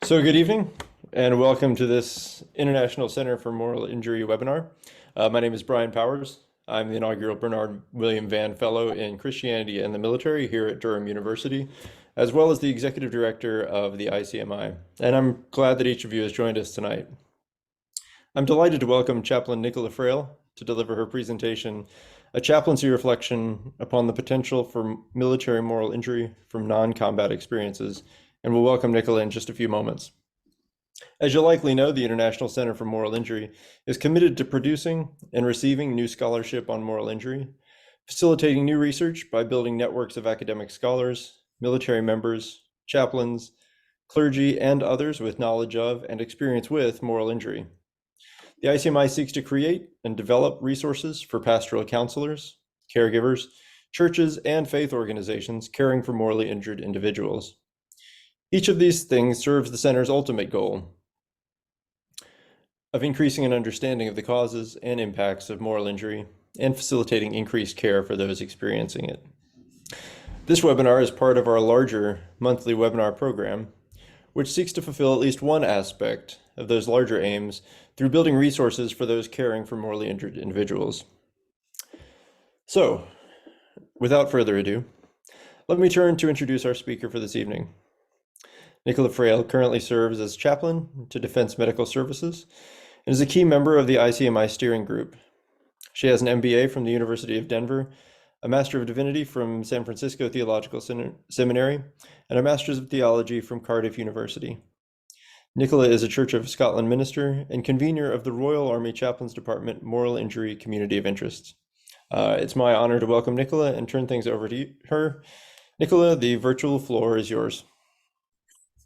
So good evening and welcome to this International Center for Moral Injury webinar. My name is Brian Powers. I'm the inaugural Bernard William Vann Fellow in Christianity and the Military here at Durham University, as well as the Executive Director of the ICMI. And I'm glad that each of you has joined us tonight. I'm delighted to welcome Chaplain Nicola Frail to deliver her presentation, A Chaplaincy Reflection upon the Potential for Military Moral Injury from Non-Combat Experiences, and we'll welcome Nicola in just a few moments. As you'll likely know, the International Center for Moral Injury is committed to producing and receiving new scholarship on moral injury, facilitating new research by building networks of academic scholars, military members, chaplains, clergy, and others with knowledge of and experience with moral injury. The ICMI seeks to create and develop resources for pastoral counselors, caregivers, churches, and faith organizations caring for morally injured individuals. Each of these things serves the center's ultimate goal of increasing an understanding of the causes and impacts of moral injury and facilitating increased care for those experiencing it. This webinar is part of our larger monthly webinar program, which seeks to fulfill at least one aspect of those larger aims through building resources for those caring for morally injured individuals. So, without further ado, let me turn to introduce our speaker for this evening. Nicola Frail currently serves as chaplain to Defense Medical Services and is a key member of the ICMI steering group. She has an MBA from the University of Denver, a Master of Divinity from San Francisco Theological Seminary, and a Master's of Theology from Cardiff University. Nicola is a Church of Scotland minister and convener of the Royal Army Chaplains Department Moral Injury Community of Interest. It's my honor to welcome Nicola and turn things over to her. Nicola, the virtual floor is yours.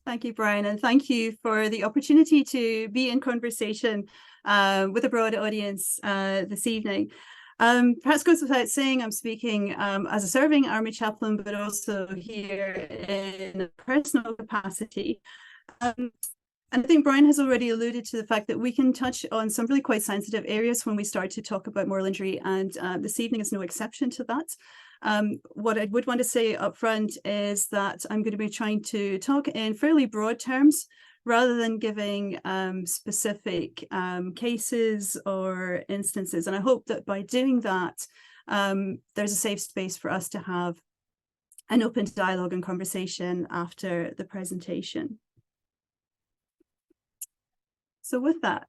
Thank you, Brian, and thank you for the opportunity to be in conversation with a broad audience this evening. Perhaps goes without saying, I'm speaking as a serving Army chaplain, but also here in a personal capacity. And I think Brian has already alluded to the fact that we can touch on some really quite sensitive areas when we start to talk about moral injury, and this evening is no exception to that. What I would want to say up front is that I'm going to be trying to talk in fairly broad terms rather than giving specific cases or instances. And I hope that by doing that, there's a safe space for us to have an open dialogue and conversation after the presentation. So with that,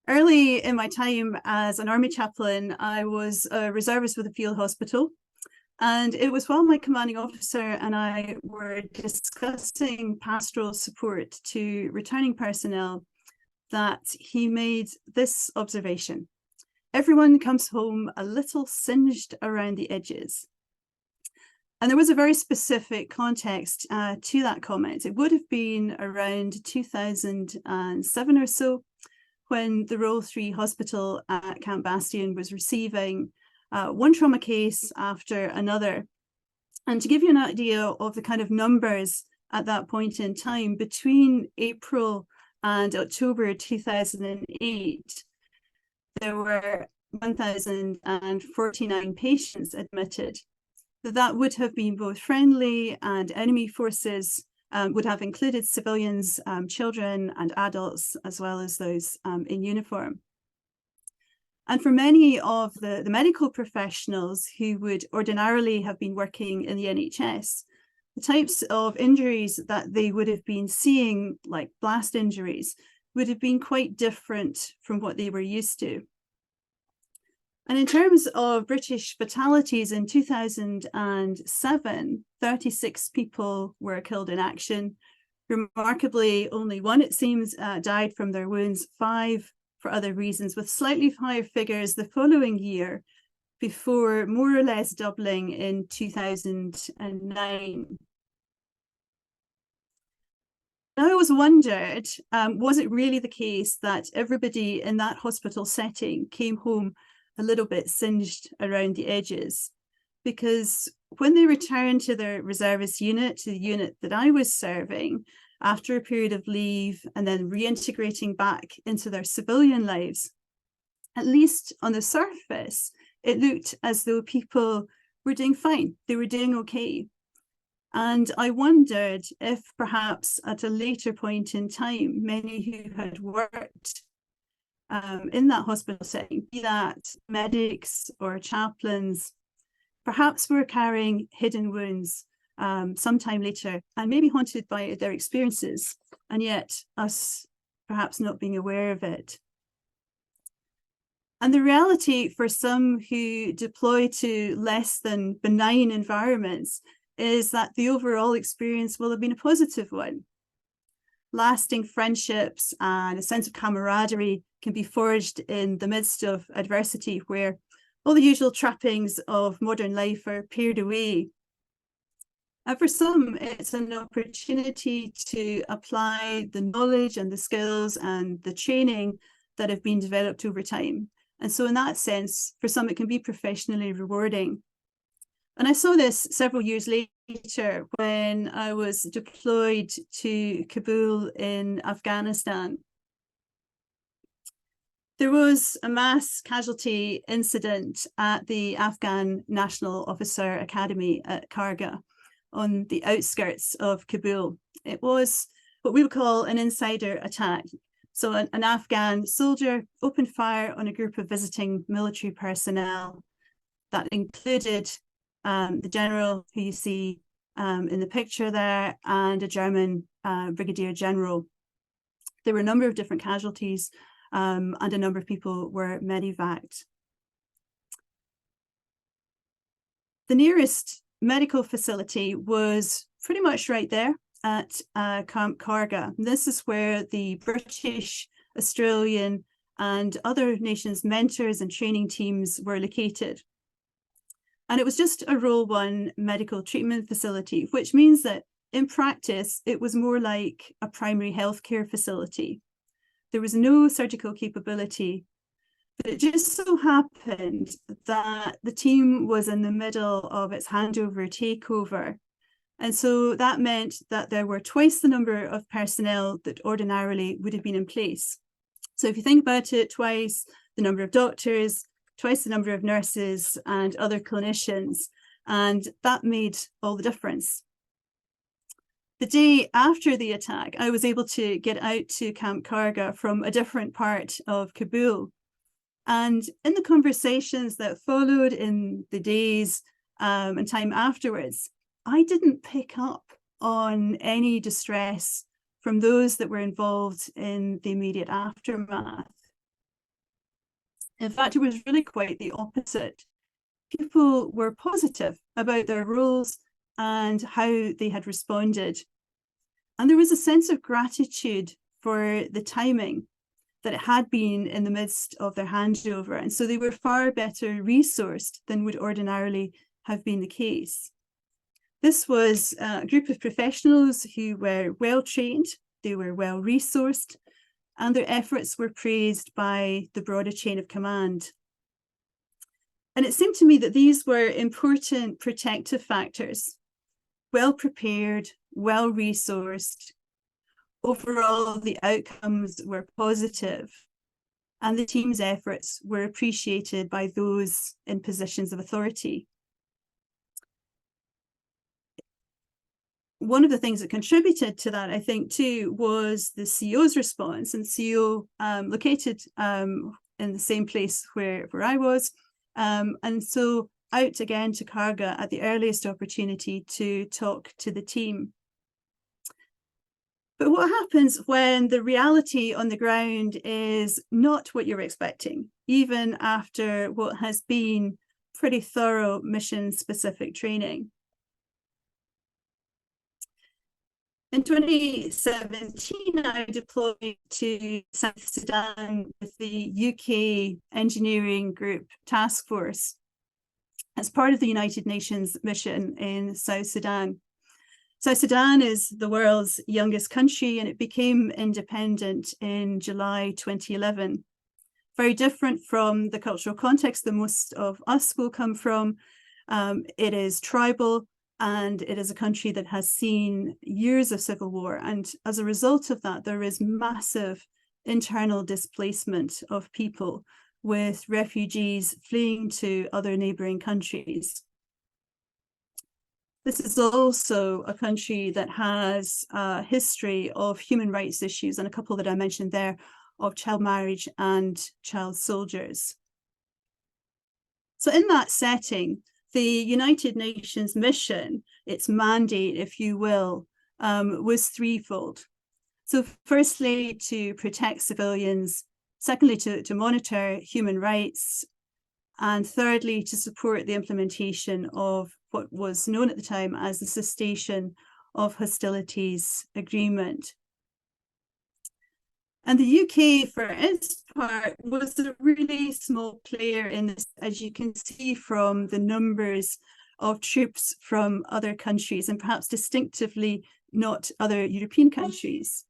early in my time as an Army chaplain, I was a reservist with a field hospital, and it was while my commanding officer and I were discussing pastoral support to returning personnel that he made this observation: everyone comes home a little singed around the edges. And there was a very specific context to that comment. It would have been around 2007 or so, when the Royal 3 Hospital at Camp Bastion was receiving one trauma case after another. And to give you an idea of the kind of numbers at that point in time, between April and October 2008, there were 1,049 patients admitted. That would have been both friendly and enemy forces, would have included civilians, children and adults, as well as those in uniform. And for many of the medical professionals who would ordinarily have been working in the NHS, the types of injuries that they would have been seeing, like blast injuries, would have been quite different from what they were used to. And in terms of British fatalities in 2007, 36 people were killed in action. Remarkably, only one, it seems, died from their wounds, 5 for other reasons, with slightly higher figures the following year, before more or less doubling in 2009. I always wondered, was it really the case that everybody in that hospital setting came home a little bit singed around the edges? Because when they returned to their reservist unit, to the unit that I was serving, after a period of leave and then reintegrating back into their civilian lives, at least on the surface, it looked as though people were doing fine. They were doing okay. And I wondered if perhaps at a later point in time, many who had worked in that hospital setting, be that medics or chaplains, perhaps were carrying hidden wounds sometime later and maybe haunted by their experiences, and yet us perhaps not being aware of it. And the reality for some who deploy to less than benign environments is that the overall experience will have been a positive one. Lasting friendships and a sense of camaraderie can be forged in the midst of adversity, where all the usual trappings of modern life are pared away. And for some, it's an opportunity to apply the knowledge and the skills and the training that have been developed over time. And so in that sense, for some, it can be professionally rewarding. And I saw this several years later when I was deployed to Kabul in Afghanistan. There was a mass casualty incident at the Afghan National Officer Academy at Karga on the outskirts of Kabul. It was what we would call an insider attack. So an Afghan soldier opened fire on a group of visiting military personnel that included the general who you see in the picture there, and a German brigadier general. There were a number of different casualties, and a number of people were medevaced. The nearest medical facility was pretty much right there at Camp Karga. This is where the British, Australian, and other nations' mentors and training teams were located. And it was just a Role 1 medical treatment facility, which means that in practice, it was more like a primary healthcare facility. There was no surgical capability, but it just so happened that the team was in the middle of its handover takeover. And so that meant that there were twice the number of personnel that ordinarily would have been in place. So if you think about it, twice the number of doctors, twice the number of nurses and other clinicians, and that made all the difference. The day after the attack, I was able to get out to Camp Karga from a different part of Kabul. And in the conversations that followed in the days and time afterwards, I didn't pick up on any distress from those that were involved in the immediate aftermath. In fact, it was really quite the opposite. People were positive about their roles and how they had responded. And there was a sense of gratitude for the timing that it had been in the midst of their handover. And so they were far better resourced than would ordinarily have been the case. This was a group of professionals who were well trained, they were well resourced, and their efforts were praised by the broader chain of command. And it seemed to me that these were important protective factors: well prepared, well resourced. Overall, the outcomes were positive, and the team's efforts were appreciated by those in positions of authority. One of the things that contributed to that, I think, too, was the CO's response, and CO located in the same place where I was, and so out again to Karga at the earliest opportunity to talk to the team. But what happens when the reality on the ground is not what you're expecting, even after what has been pretty thorough mission-specific training? In 2017, I deployed to South Sudan with the UK Engineering Group Task Force as part of the United Nations mission in South Sudan. South Sudan is the world's youngest country, and it became independent in July 2011. Very different from the cultural context that most of us will come from. It is tribal, and it is a country that has seen years of civil war. And as a result of that, there is massive internal displacement of people, with refugees fleeing to other neighboring countries. This is also a country that has a history of human rights issues, and a couple that I mentioned there, of child marriage and child soldiers. So in that setting, the United Nations mission, its mandate, if you will, was threefold. So firstly, to protect civilians, secondly, to monitor human rights, and thirdly, to support the implementation of what was known at the time as the Cessation of Hostilities Agreement. And the UK, for its part, was a really small player in this, as you can see from the numbers of troops from other countries, and perhaps distinctively not other European countries.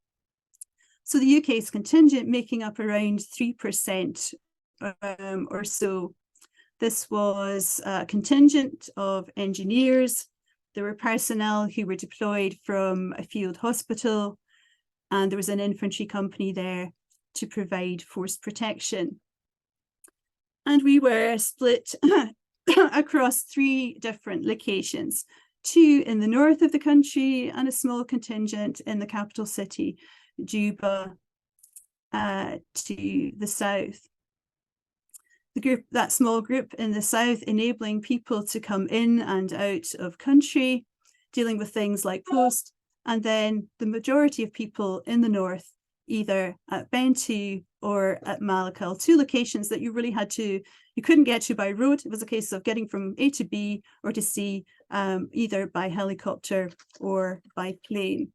So the UK's contingent making up around 3% or so. This was a contingent of engineers. There were personnel who were deployed from a field hospital, and there was an infantry company there to provide force protection. And we were split across 3 different locations, 2 in the north of the country and a small contingent in the capital city, Juba, to the south. That small group in the south, enabling people to come in and out of country, dealing with things like post, and then the majority of people in the north, either at Bentiu or at Malakal, 2 locations that you couldn't get to by road. It was a case of getting from A to B or to C, either by helicopter or by plane.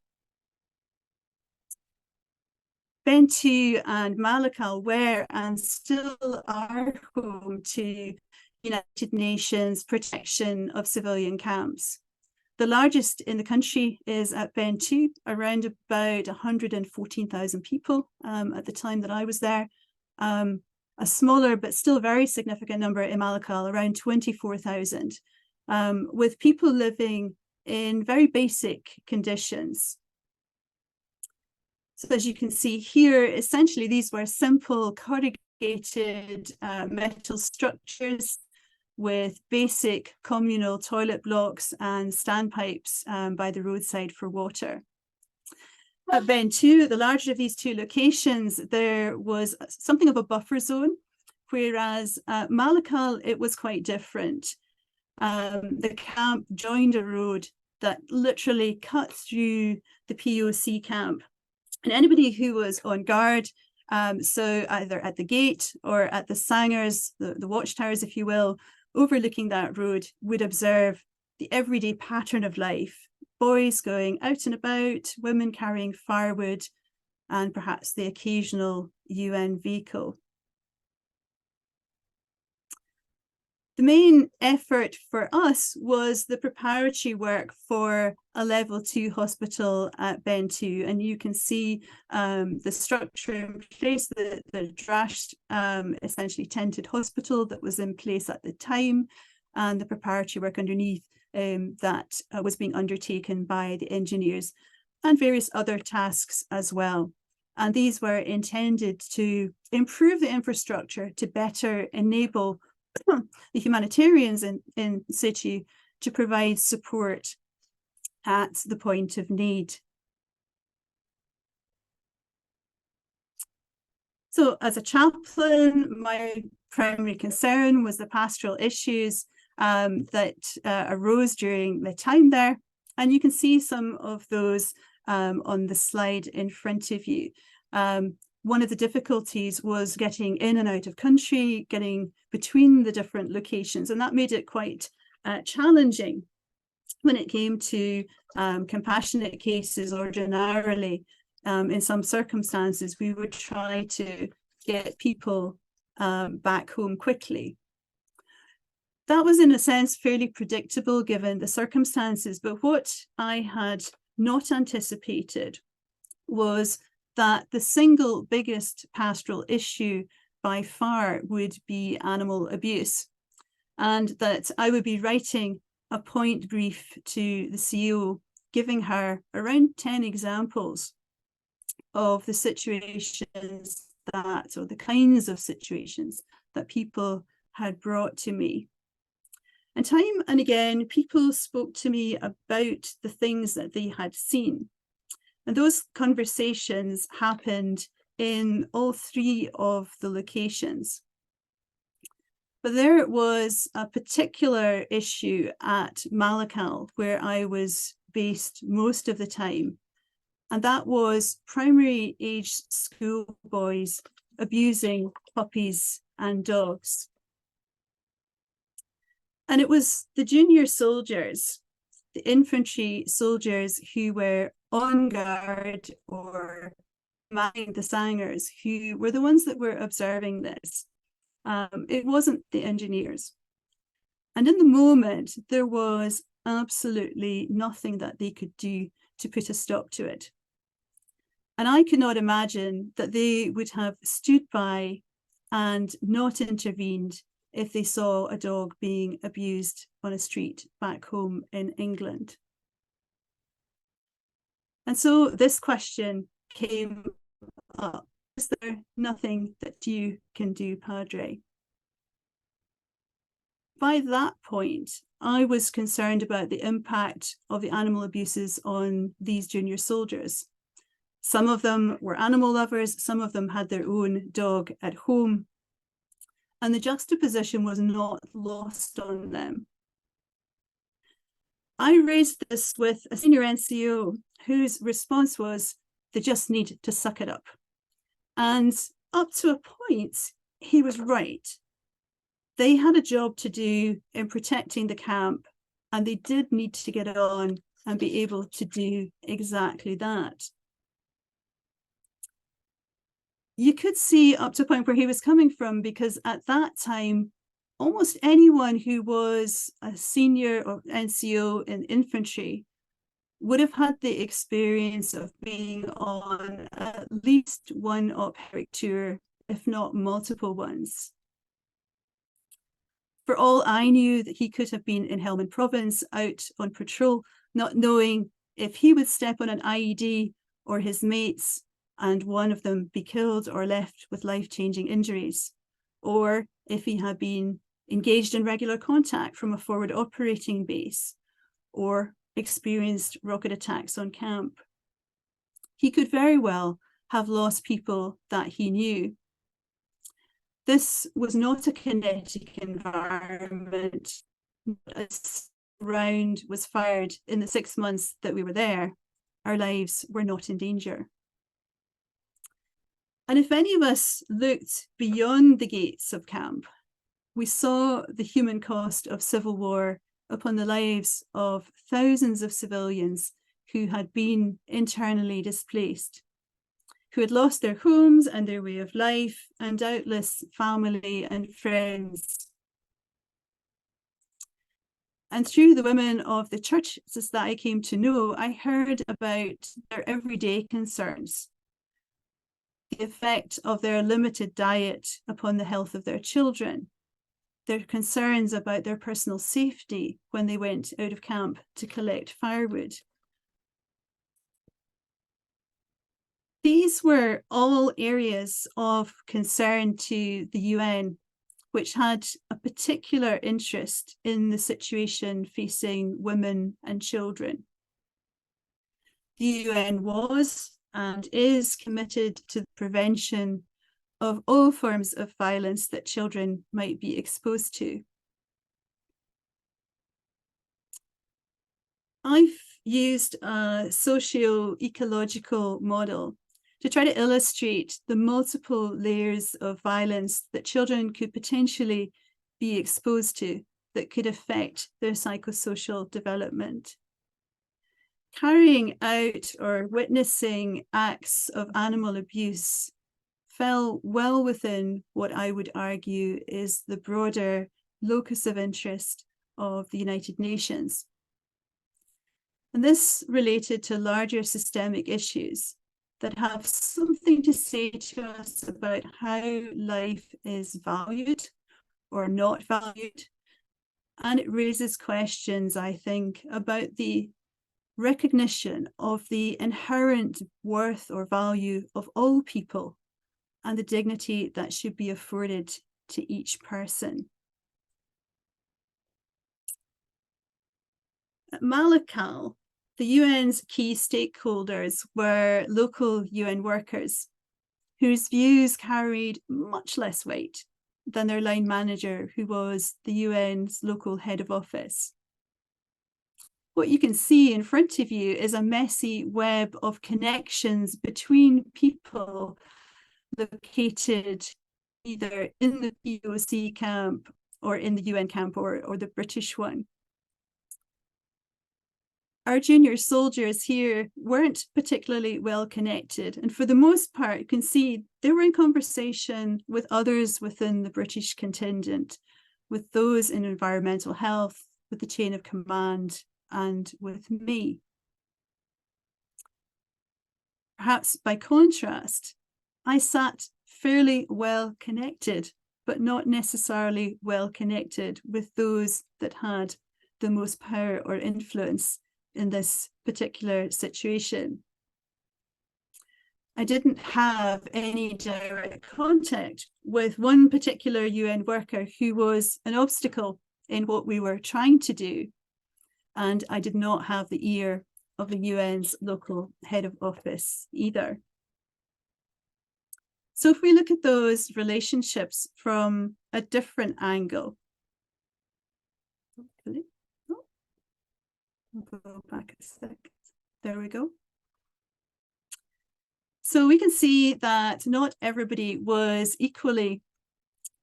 Bentiu and Malakal were and still are home to United Nations protection of civilian camps. The largest in the country is at Bentiu, around about 114,000 people at the time that I was there. A smaller but still very significant number in Malakal, around 24,000, with people living in very basic conditions. So as you can see here, essentially these were simple corrugated metal structures with basic communal toilet blocks and standpipes by the roadside for water. At Bentiu, the larger of these 2 locations, there was something of a buffer zone, whereas at Malakal, it was quite different. The camp joined a road that literally cut through the POC camp. And anybody who was on guard, so either at the gate or at the sangars, the watchtowers, if you will, overlooking that road, would observe the everyday pattern of life. Boys going out and about, women carrying firewood, and perhaps the occasional UN vehicle. The main effort for us was the preparatory work for a level 2 hospital at Bentiu, and you can see the structure in place, the drashed, essentially tented hospital that was in place at the time, and the preparatory work underneath that was being undertaken by the engineers, and various other tasks as well. And these were intended to improve the infrastructure to better enable the humanitarians in situ to provide support at the point of need. So as a chaplain, my primary concern was the pastoral issues that arose during my time there. And you can see some of those on the slide in front of you. One of the difficulties was getting in and out of country, getting between the different locations, and that made it quite challenging when it came to compassionate cases. Ordinarily, in some circumstances, we would try to get people back home quickly. That was, in a sense, fairly predictable given the circumstances, but what I had not anticipated was that the single biggest pastoral issue by far would be animal abuse, and that I would be writing a point brief to the CEO, giving her around 10 examples of the situations or the kinds of situations that people had brought to me. And time and again, people spoke to me about the things that they had seen. And those conversations happened in all three of the locations. But there was a particular issue at Malakal, where I was based most of the time, and that was primary age schoolboys abusing puppies and dogs. And it was the junior soldiers, the infantry soldiers who were on guard or manning the sangers, who were the ones that were observing this. It wasn't the engineers. And in the moment, there was absolutely nothing that they could do to put a stop to it. And I could not imagine that they would have stood by and not intervened if they saw a dog being abused on a street back home in England. And so this question came up: is there nothing that you can do, Padre? By that point, I was concerned about the impact of the animal abuses on these junior soldiers. Some of them were animal lovers, some of them had their own dog at home, and the juxtaposition was not lost on them. I raised this with a senior NCO whose response was, they just need to suck it up. And up to a point, he was right. They had a job to do in protecting the camp, and they did need to get on and be able to do exactly that. You could see up to a point where he was coming from, because at that time, almost anyone who was a senior or NCO in infantry would have had the experience of being on at least one op-HERIC tour, if not multiple ones. For all I knew, that he could have been in Helmand Province out on patrol, not knowing if he would step on an IED or his mates and one of them be killed or left with life-changing injuries, or if he had been engaged in regular contact from a forward operating base, or experienced rocket attacks on camp. He could very well have lost people that he knew. This was not a kinetic environment. A round was fired in the 6 months that we were there. Our lives were not in danger. And if any of us looked beyond the gates of camp, we saw the human cost of civil war upon the lives of thousands of civilians who had been internally displaced, who had lost their homes and their way of life, and doubtless family and friends. And through the women of the churches that I came to know, I heard about their everyday concerns, the effect of their limited diet upon the health of their children, their concerns about their personal safety when they went out of camp to collect firewood. These were all areas of concern to the UN, which had a particular interest in the situation facing women and children. The UN was and is committed to the prevention of all forms of violence that children might be exposed to. I've used a socio-ecological model to try to illustrate the multiple layers of violence that children could potentially be exposed to that could affect their psychosocial development. Carrying out or witnessing acts of animal abuse fell well within what I would argue is the broader locus of interest of the United Nations. And this related to larger systemic issues that have something to say to us about how life is valued or not valued. And it raises questions, I think, about the recognition of the inherent worth or value of all people and the dignity that should be afforded to each person. At Malakal, the UN's key stakeholders were local UN workers whose views carried much less weight than their line manager, who was the UN's local head of office. What you can see in front of you is a messy web of connections between people located either in the POC camp or in the UN camp or the British one. Our junior soldiers here weren't particularly well connected. And for the most part, you can see they were in conversation with others within the British contingent, with those in environmental health, with the chain of command, and with me. Perhaps by contrast, I sat fairly well connected, but not necessarily well connected with those that had the most power or influence in this particular situation. I didn't have any direct contact with one particular UN worker who was an obstacle in what we were trying to do. And I did not have the ear of the UN's local head of office either. So if we look at those relationships from a different angle, I'll go back a second. There we go. So we can see that not everybody was equally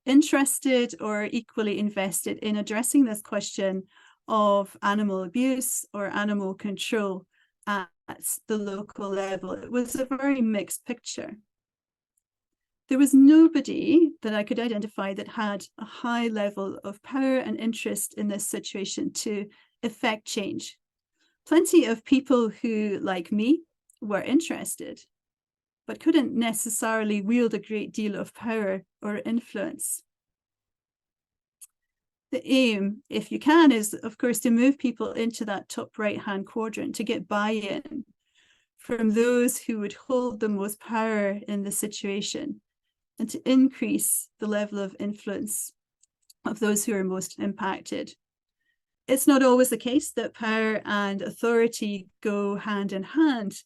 interested or equally invested in addressing this question of animal abuse or animal control at the local level. It was a very mixed picture. There was nobody that I could identify that had a high level of power and interest in this situation to effect change. Plenty of people who, like me, were interested, but couldn't necessarily wield a great deal of power or influence. The aim, if you can, is of course to move people into that top right-hand quadrant, to get buy-in from those who would hold the most power in the situation, and to increase the level of influence of those who are most impacted. It's not always the case that power and authority go hand in hand,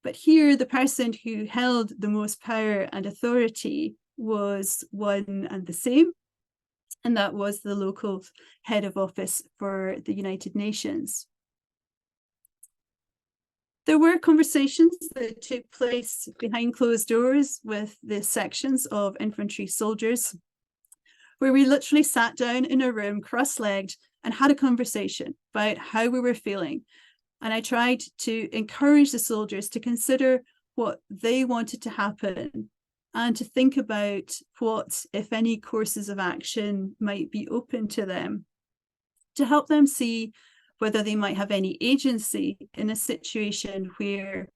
but here the person who held the most power and authority was one and the same, and that was the local head of office for the United Nations. There were conversations that took place behind closed doors with the sections of infantry soldiers, where we literally sat down in a room cross-legged and had a conversation about how we were feeling. And I tried to encourage the soldiers to consider what they wanted to happen and to think about what, if any, courses of action might be open to them, to help them see whether they might have any agency in a situation where,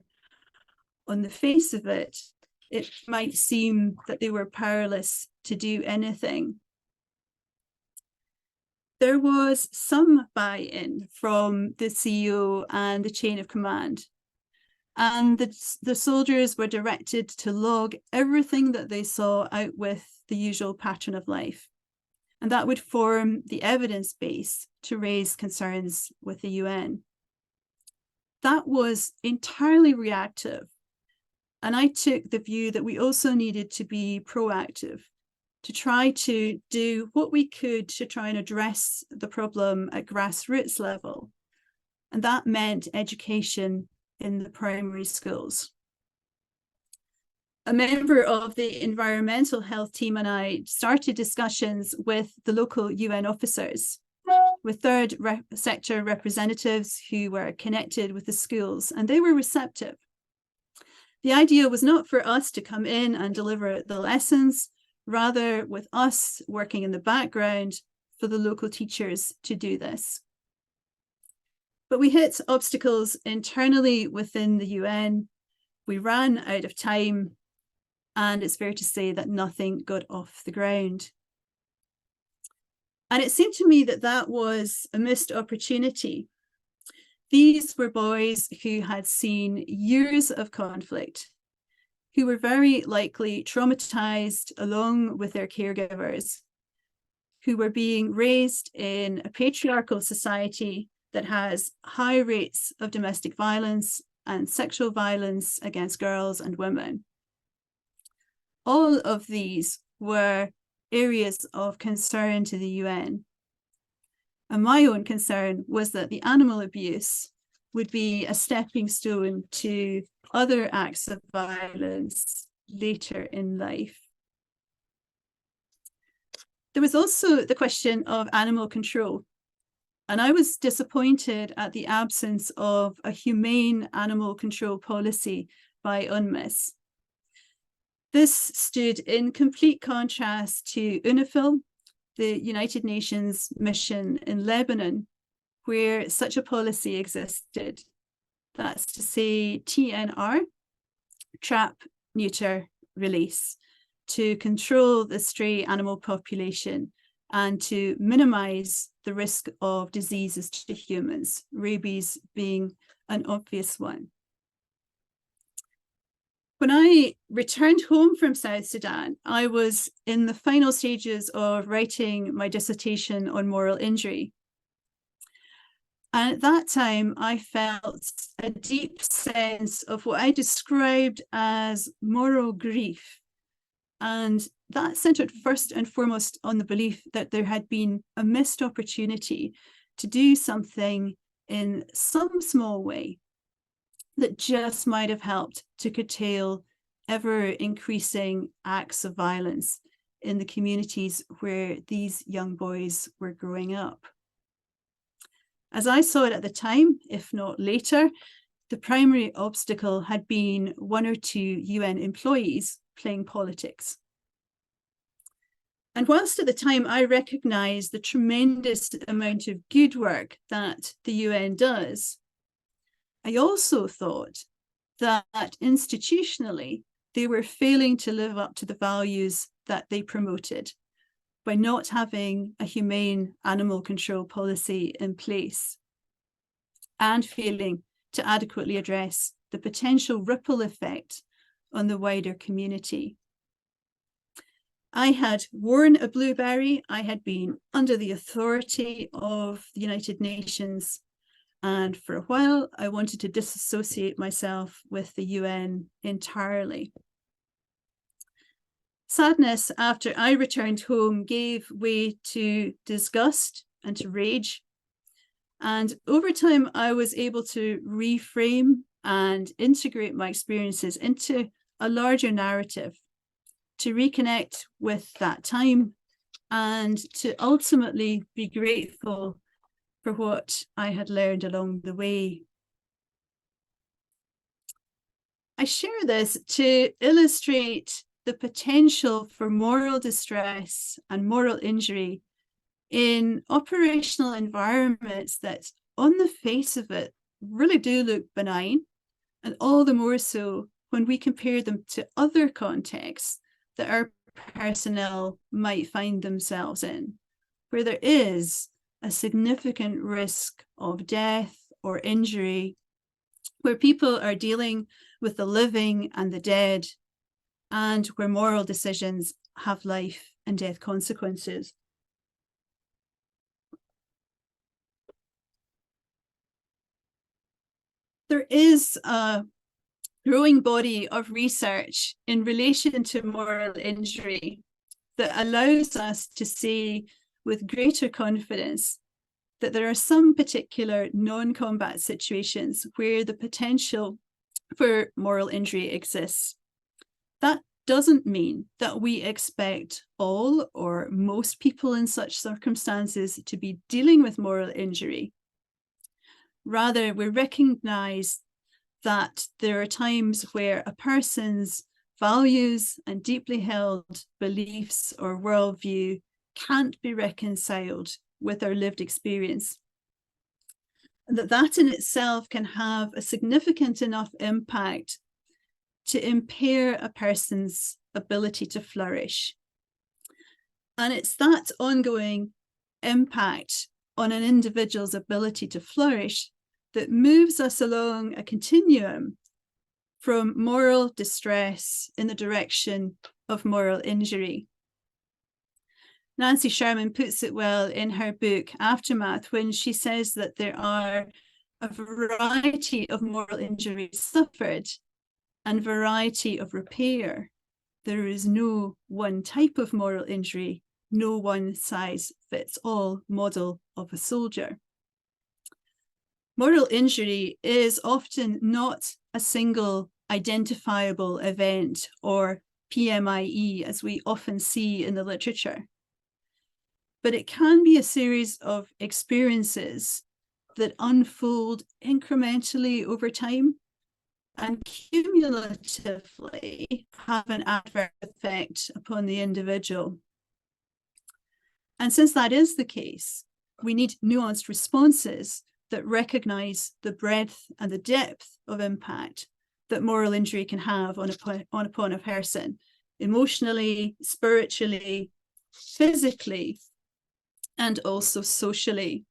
on the face of it, it might seem that they were powerless to do anything. There was some buy-in from the CEO and the chain of command, and the soldiers were directed to log everything that they saw out with the usual pattern of life. And that would form the evidence base to raise concerns with the UN. That was entirely reactive. And I took the view that we also needed to be proactive, to try to do what we could to try and address the problem at grassroots level. And that meant education in the primary schools. A member of the environmental health team and I started discussions with the local UN officers, with third sector representatives who were connected with the schools, and they were receptive. The idea was not for us to come in and deliver the lessons, rather with us working in the background for the local teachers to do this. But we hit obstacles internally within the UN. We ran out of time, and it's fair to say that nothing got off the ground. And it seemed to me that that was a missed opportunity. These were boys who had seen years of conflict, who were very likely traumatized along with their caregivers, who were being raised in a patriarchal society that has high rates of domestic violence and sexual violence against girls and women. All of these were areas of concern to the UN. And my own concern was that the animal abuse would be a stepping stone to other acts of violence later in life. There was also the question of animal control. And I was disappointed at the absence of a humane animal control policy by UNMISS. This stood in complete contrast to UNIFIL, the United Nations mission in Lebanon, where such a policy existed. That's to say TNR, trap, neuter, release, to control the stray animal population and to minimize the risk of diseases to humans, rabies being an obvious one. When I returned home from South Sudan, I was in the final stages of writing my dissertation on moral injury. And at that time, I felt a deep sense of what I described as moral grief. And that centered first and foremost on the belief that there had been a missed opportunity to do something in some small way that just might have helped to curtail ever increasing acts of violence in the communities where these young boys were growing up. As I saw it at the time, if not later, the primary obstacle had been one or two UN employees playing politics. And whilst at the time I recognized the tremendous amount of good work that the UN does, I also thought that institutionally they were failing to live up to the values that they promoted by not having a humane animal control policy in place and failing to adequately address the potential ripple effect on the wider community. I had worn a blueberry. I had been under the authority of the United Nations, and for a while I wanted to disassociate myself with the UN entirely. Sadness after I returned home gave way to disgust and to rage. And over time, I was able to reframe and integrate my experiences into a larger narrative, to reconnect with that time and to ultimately be grateful for what I had learned along the way. I share this to illustrate the potential for moral distress and moral injury in operational environments that, on the face of it, really do look benign, and all the more so when we compare them to other contexts that our personnel might find themselves in, where there is a significant risk of death or injury, where people are dealing with the living and the dead, and where moral decisions have life and death consequences. There is a growing body of research in relation to moral injury that allows us to say with greater confidence that there are some particular non-combat situations where the potential for moral injury exists. That doesn't mean that we expect all or most people in such circumstances to be dealing with moral injury. Rather, we recognize that there are times where a person's values and deeply held beliefs or worldview can't be reconciled with our lived experience. And that in itself can have a significant enough impact to impair a person's ability to flourish. And it's that ongoing impact on an individual's ability to flourish that moves us along a continuum from moral distress in the direction of moral injury. Nancy Sherman puts it well in her book Aftermath when she says that there are a variety of moral injuries suffered and variety of repair. There is no one type of moral injury, no one size fits all model of a soldier. Moral injury is often not a single identifiable event or PMIE as we often see in the literature, but it can be a series of experiences that unfold incrementally over time and cumulatively have an adverse effect upon the individual. And since that is the case, we need nuanced responses that recognize the breadth and the depth of impact that moral injury can have upon a person, emotionally, spiritually, physically, and also socially.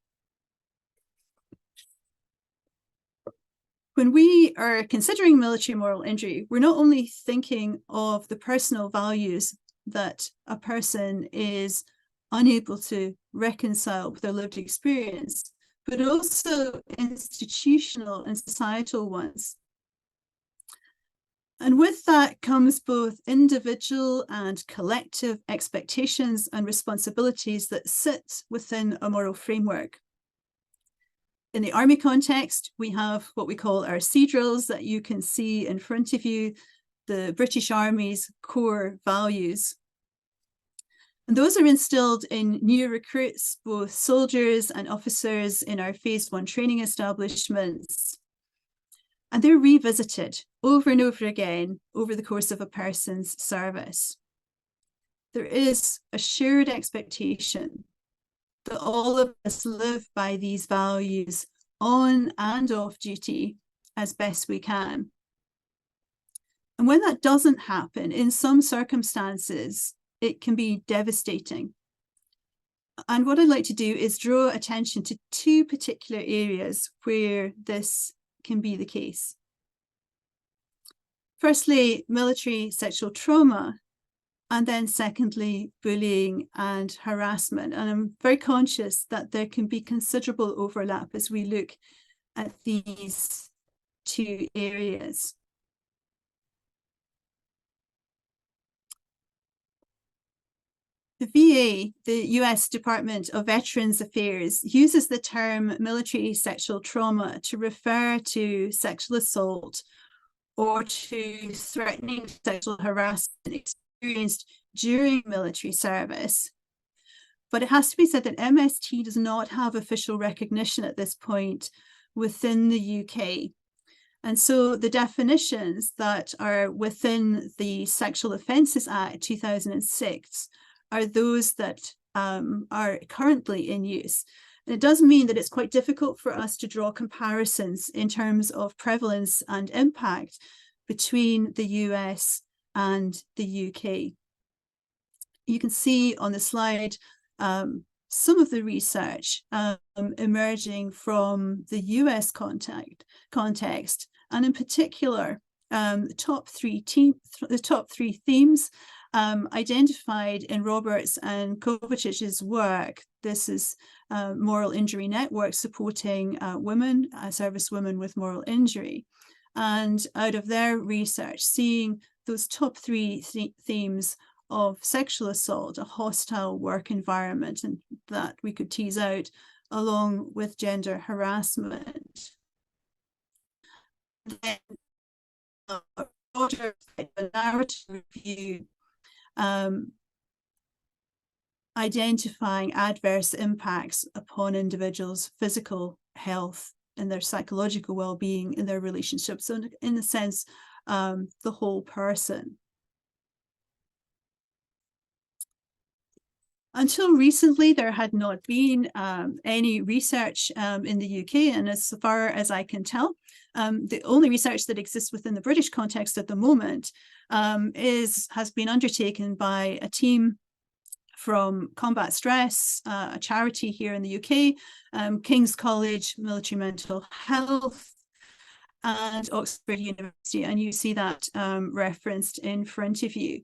When we are considering military moral injury, we're not only thinking of the personal values that a person is unable to reconcile with their lived experience, but also institutional and societal ones. And with that comes both individual and collective expectations and responsibilities that sit within a moral framework. In the Army context, we have what we call our sea drills that you can see in front of you, the British Army's core values. And those are instilled in new recruits, both soldiers and officers in our phase 1 training establishments. And they're revisited over and over again over the course of a person's service. There is a shared expectation that all of us live by these values on and off duty as best we can. And when that doesn't happen, in some circumstances, it can be devastating. And what I'd like to do is draw attention to two particular areas where this can be the case. Firstly, military sexual trauma, and then secondly, bullying and harassment. And I'm very conscious that there can be considerable overlap as we look at these two areas. The VA, the US Department of Veterans Affairs, uses the term military sexual trauma to refer to sexual assault or to threatening sexual harassment experienced during military service. But it has to be said that MST does not have official recognition at this point within the UK. And so the definitions that are within the Sexual Offences Act 2006 are those that are currently in use. And it does mean that it's quite difficult for us to draw comparisons in terms of prevalence and impact between the US and the UK. You can see on the slide some of the research emerging from the US context, and in particular, the top three themes identified in Roberts and Kovachic's work. This is Moral Injury Network supporting women, service women with moral injury. And out of their research, seeing those top three themes of sexual assault, a hostile work environment, and that we could tease out along with gender harassment. Then a broader narrative review identifying adverse impacts upon individuals' physical health and their psychological well-being in their relationships. So in a sense, the whole person. Until recently, there had not been any research in the UK, and as far as I can tell, the only research that exists within the British context at the moment has been undertaken by a team from Combat Stress, a charity here in the UK, King's College Military Mental Health, and Oxford University, and you see that referenced in front of you.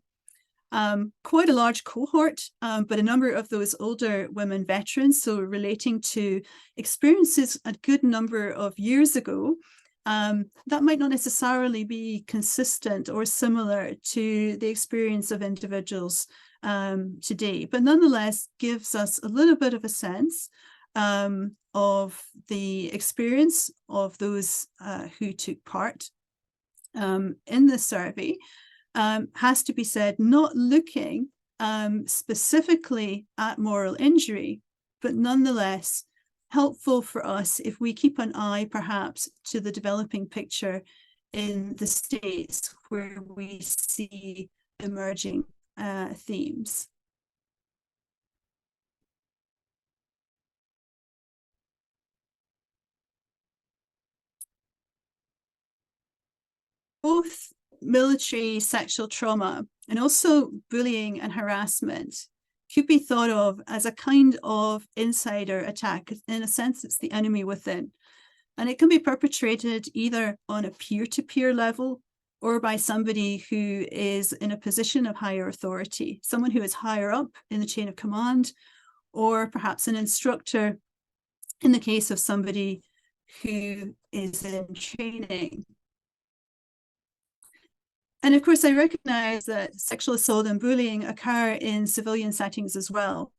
quite a large cohort, but a number of those older women veterans, so relating to experiences a good number of years ago, that might not necessarily be consistent or similar to the experience of individuals today, but nonetheless gives us a little bit of a sense of the experience of those who took part in the survey. Has to be said, not looking specifically at moral injury, but nonetheless helpful for us if we keep an eye perhaps to the developing picture in the States where we see emerging themes. Both military sexual trauma and also bullying and harassment could be thought of as a kind of insider attack. In a sense, it's the enemy within. And it can be perpetrated either on a peer-to-peer level or by somebody who is in a position of higher authority, someone who is higher up in the chain of command, or perhaps an instructor in the case of somebody who is in training. And of course, I recognize that sexual assault and bullying occur in civilian settings as well.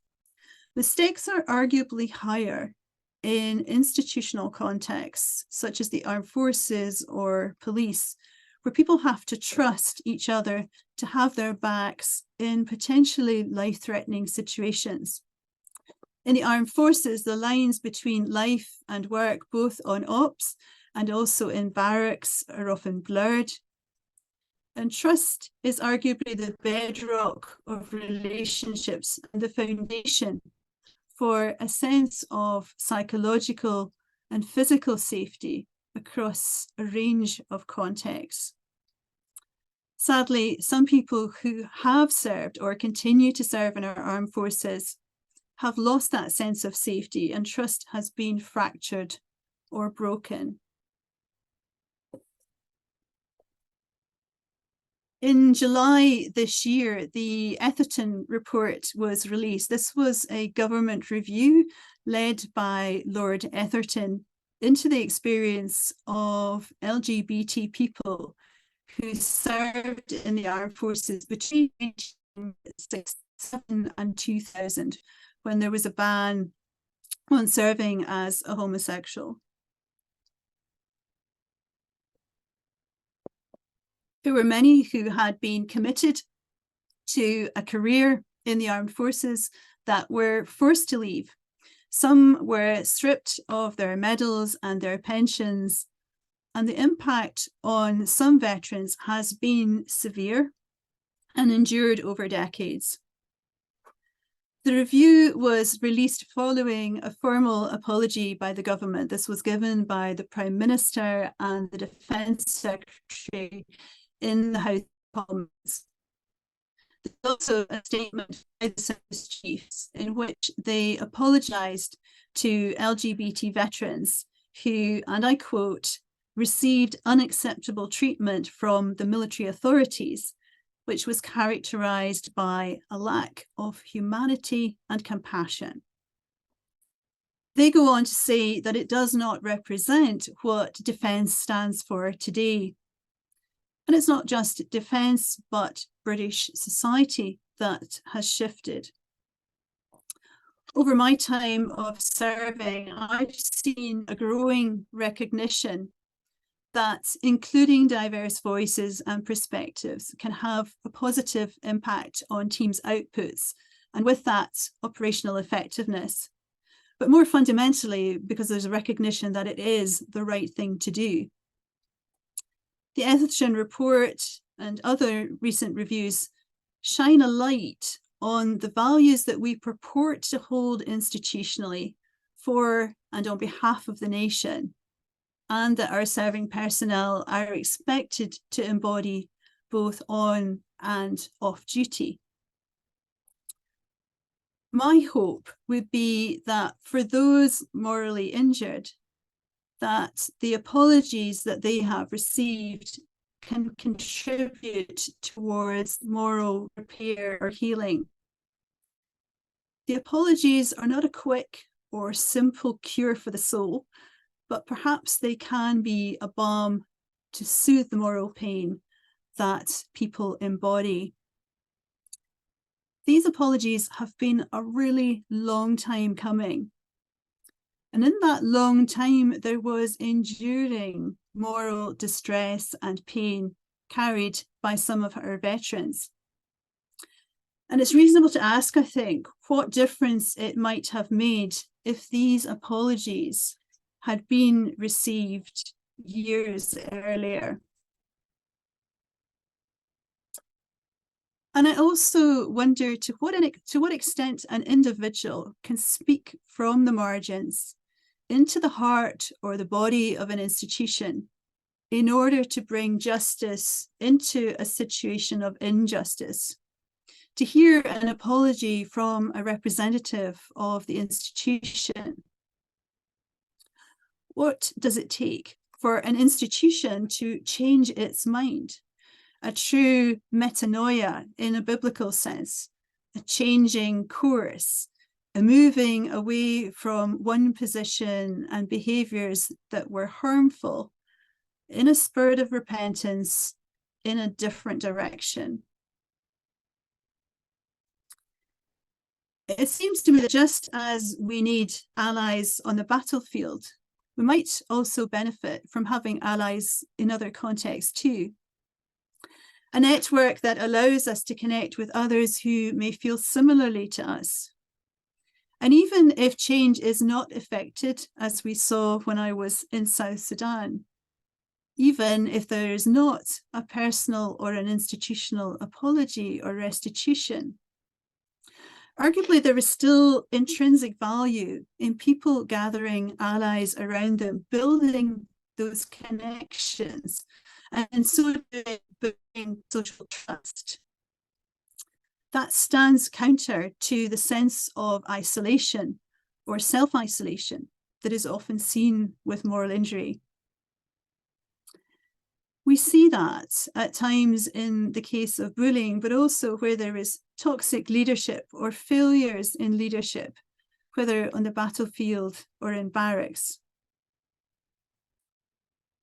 The stakes are arguably higher in institutional contexts, such as the armed forces or police, where people have to trust each other to have their backs in potentially life-threatening situations. In the armed forces, the lines between life and work, both on ops and also in barracks, are often blurred. And trust is arguably the bedrock of relationships and the foundation for a sense of psychological and physical safety across a range of contexts. Sadly, some people who have served or continue to serve in our armed forces have lost that sense of safety, and trust has been fractured or broken. In July this year, the Etherton report was released. This was a government review led by Lord Etherton into the experience of LGBT people who served in the armed forces between 1967 and 2000, when there was a ban on serving as a homosexual. There were many who had been committed to a career in the armed forces that were forced to leave. Some were stripped of their medals and their pensions, and the impact on some veterans has been severe and endured over decades. The review was released following a formal apology by the government. This was given by the Prime Minister and the Defence Secretary in the House of Commons. There's also a statement by the service chiefs in which they apologised to LGBT veterans who, and I quote, received unacceptable treatment from the military authorities, which was characterised by a lack of humanity and compassion. They go on to say that it does not represent what defence stands for today. And it's not just defence, but British society that has shifted. Over my time of serving, I've seen a growing recognition that including diverse voices and perspectives can have a positive impact on teams' outputs, and with that, operational effectiveness. But more fundamentally, because there's a recognition that it is the right thing to do. The Etherton report and other recent reviews shine a light on the values that we purport to hold institutionally for and on behalf of the nation, and that our serving personnel are expected to embody both on and off duty. My hope would be that for those morally injured, that the apologies that they have received can contribute towards moral repair or healing. The apologies are not a quick or simple cure for the soul, but perhaps they can be a balm to soothe the moral pain that people embody. These apologies have been a really long time coming. And in that long time, there was enduring moral distress and pain carried by some of our veterans. And it's reasonable to ask, I think, what difference it might have made if these apologies had been received years earlier. And I also wonder to what extent an individual can speak from the margins into the heart or the body of an institution in order to bring justice into a situation of injustice. To hear an apology from a representative of the institution. What does it take for an institution to change its mind? A true metanoia in a biblical sense, a changing course, a moving away from one position and behaviors that were harmful in a spirit of repentance in a different direction. It seems to me that just as we need allies on the battlefield, we might also benefit from having allies in other contexts too. A network that allows us to connect with others who may feel similarly to us. And even if change is not effected, as we saw when I was in South Sudan, even if there is not a personal or an institutional apology or restitution, arguably, there is still intrinsic value in people gathering allies around them, building those connections, and so building social trust. That stands counter to the sense of isolation or self-isolation that is often seen with moral injury. We see that at times in the case of bullying, but also where there is toxic leadership or failures in leadership, whether on the battlefield or in barracks.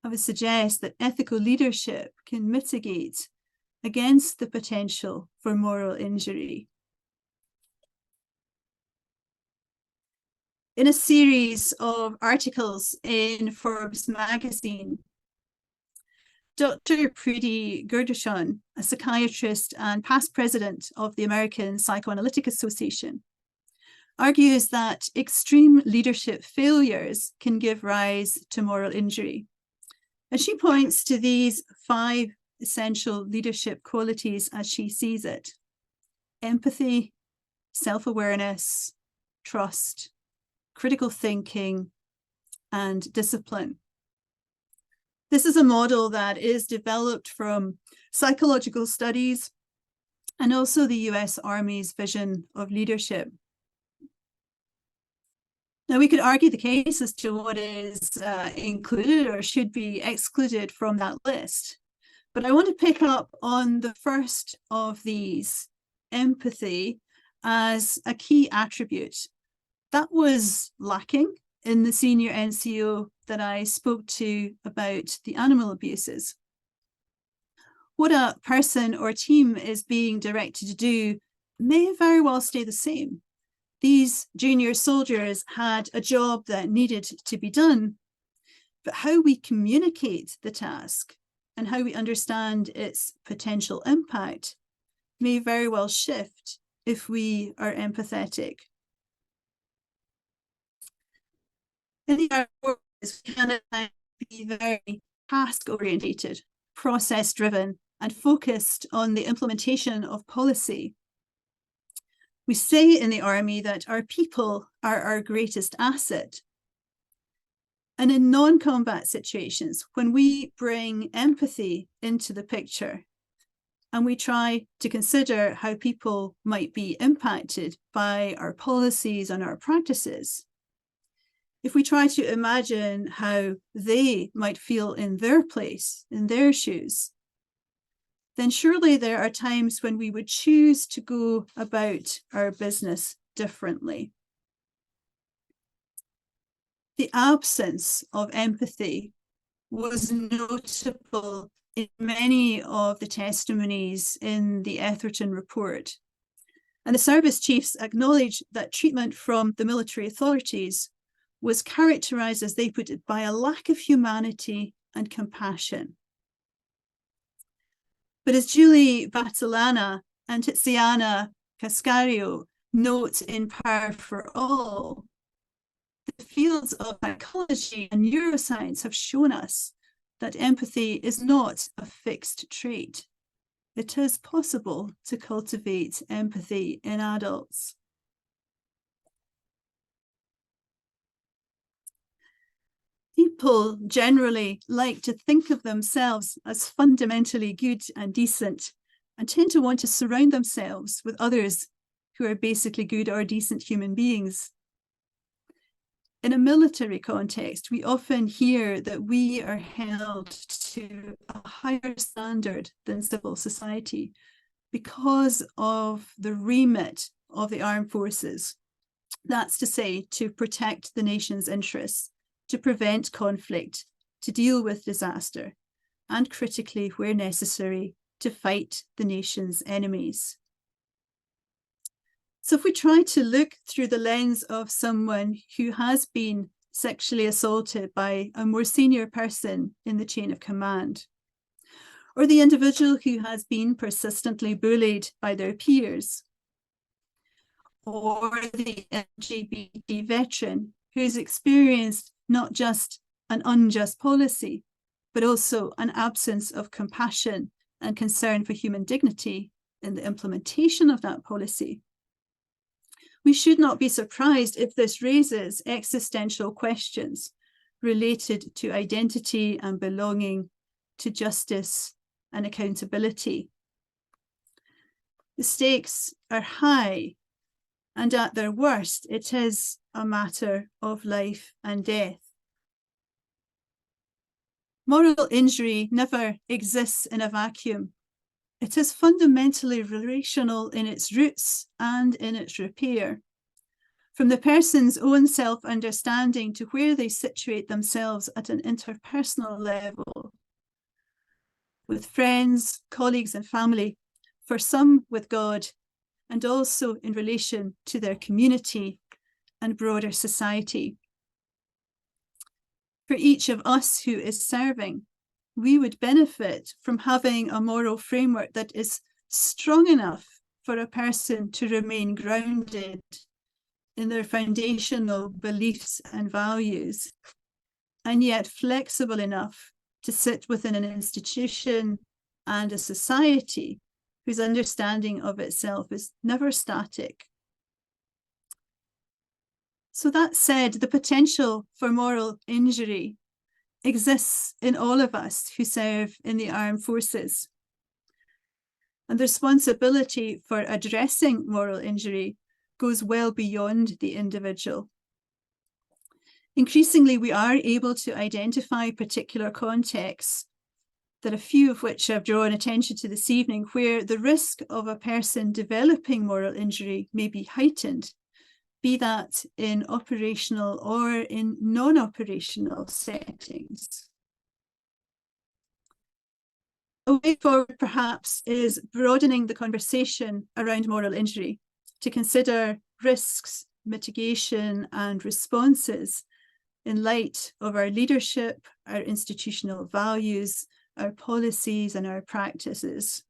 I would suggest that ethical leadership can mitigate against the potential for moral injury. In a series of articles in Forbes magazine, Dr. Priti Gurdarshan, a psychiatrist and past president of the American Psychoanalytic Association, argues that extreme leadership failures can give rise to moral injury. And she points to these 5 essential leadership qualities as she sees it: empathy, self-awareness, trust, critical thinking, and discipline. This is a model that is developed from psychological studies and also the US Army's vision of leadership. Now, we could argue the case as to what is included or should be excluded from that list, but I want to pick up on the first of these, empathy, as a key attribute. That was lacking in the senior NCO that I spoke to about the animal abuses. What a person or team is being directed to do may very well stay the same. These junior soldiers had a job that needed to be done, but how we communicate the task and how we understand its potential impact may very well shift if we are empathetic. In the Armed Forces, we can be very task-orientated, process-driven, and focused on the implementation of policy. We say in the Army that our people are our greatest asset. And in non-combat situations, when we bring empathy into the picture and we try to consider how people might be impacted by our policies and our practices, if we try to imagine how they might feel in their place, in their shoes, then surely there are times when we would choose to go about our business differently. The absence of empathy was notable in many of the testimonies in the Etherton report. And the service chiefs acknowledged that treatment from the military authorities was characterized, as they put it, by a lack of humanity and compassion. But as Julie Battilana and Tiziana Cascario note in Power for All, the fields of psychology and neuroscience have shown us that empathy is not a fixed trait. It is possible to cultivate empathy in adults. People generally like to think of themselves as fundamentally good and decent, and tend to want to surround themselves with others who are basically good or decent human beings. In a military context, we often hear that we are held to a higher standard than civil society because of the remit of the armed forces. That's to say, to protect the nation's interests, to prevent conflict, to deal with disaster, and critically, where necessary, to fight the nation's enemies. So if we try to look through the lens of someone who has been sexually assaulted by a more senior person in the chain of command, or the individual who has been persistently bullied by their peers, or the LGBT veteran who's experienced not just an unjust policy, but also an absence of compassion and concern for human dignity in the implementation of that policy, we should not be surprised if this raises existential questions related to identity and belonging, to justice and accountability. The stakes are high, and at their worst, it is a matter of life and death. Moral injury never exists in a vacuum. It is fundamentally relational in its roots and in its repair. From the person's own self-understanding to where they situate themselves at an interpersonal level, with friends, colleagues, and family, for some with God, and also in relation to their community and broader society. For each of us who is serving, we would benefit from having a moral framework that is strong enough for a person to remain grounded in their foundational beliefs and values, and yet flexible enough to sit within an institution and a society whose understanding of itself is never static. So that said, the potential for moral injury exists in all of us who serve in the armed forces. And the responsibility for addressing moral injury goes well beyond the individual. Increasingly, we are able to identify particular contexts, that a few of which I've drawn attention to this evening, where the risk of a person developing moral injury may be heightened, be that in operational or in non-operational settings. A way forward, perhaps, is broadening the conversation around moral injury to consider risks, mitigation, and responses in light of our leadership, our institutional values, our policies, and our practices.